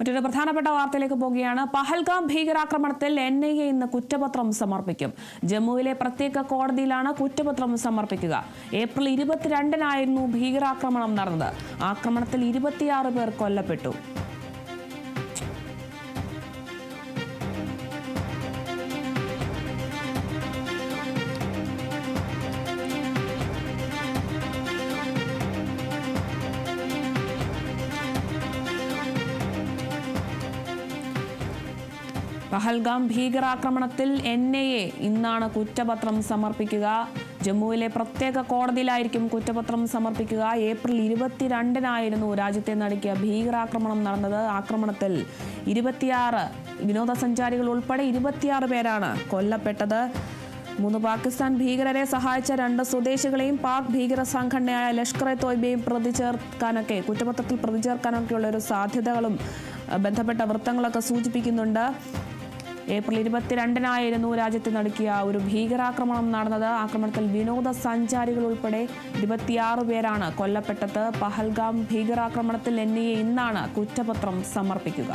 മറ്റൊരു പ്രധാനപ്പെട്ട വാർത്തയിലേക്ക് പോവുകയാണ്. പഹൽഗാം ഭീകരാക്രമണത്തിൽ NIA ഇന്ന് കുറ്റപത്രം സമർപ്പിക്കും. ജമ്മുവിലെ പ്രത്യേക കോടതിയിലാണ് കുറ്റപത്രം സമർപ്പിക്കുക. ഏപ്രിൽ 22-നായിരുന്നു ഭീകരാക്രമണം നടന്നത്. ആക്രമണത്തിൽ 26 പേർ കൊല്ലപ്പെട്ടു. പഹൽഗാം ഭീകരാക്രമണത്തിൽ NIA ഇന്നാണ് കുറ്റപത്രം സമർപ്പിക്കുക. ജമ്മുവിലെ പ്രത്യേക കോടതിയിലായിരിക്കും കുറ്റപത്രം സമർപ്പിക്കുക. ഏപ്രിൽ 22-നായിരുന്നു രാജ്യത്തെ നടുക്കിയ ഭീകരാക്രമണം നടന്നത്. ആക്രമണത്തിൽ 26 വിനോദസഞ്ചാരികൾ ഉൾപ്പെടെ 26 പേരാണ് കൊല്ലപ്പെട്ടത്. 3 പാകിസ്ഥാൻ ഭീകരരെ സഹായിച്ച 2 സ്വദേശികളെയും പാക് ഭീകര സംഘടനയായ ലഷ്കർ-ഇ-തോയ്ബയും കുറ്റപത്രത്തിൽ പ്രതി ചേർക്കാനൊക്കെയുള്ള ഒരു സാധ്യതകളും ബന്ധപ്പെട്ട വൃത്തങ്ങളൊക്കെ സൂചിപ്പിക്കുന്നുണ്ട്. ഏപ്രിൽ 22-നായിരുന്നു രാജ്യത്തെ നടുക്കിയ ഒരു ഭീകരാക്രമണം നടന്നത്. ആക്രമണത്തിൽ വിനോദസഞ്ചാരികൾ ഉൾപ്പെടെ 26 പേരാണ് കൊല്ലപ്പെട്ടത്. പഹൽഗാം ഭീകരാക്രമണത്തിൽ NIA ഇന്നാണ് കുറ്റപത്രം സമർപ്പിക്കുക.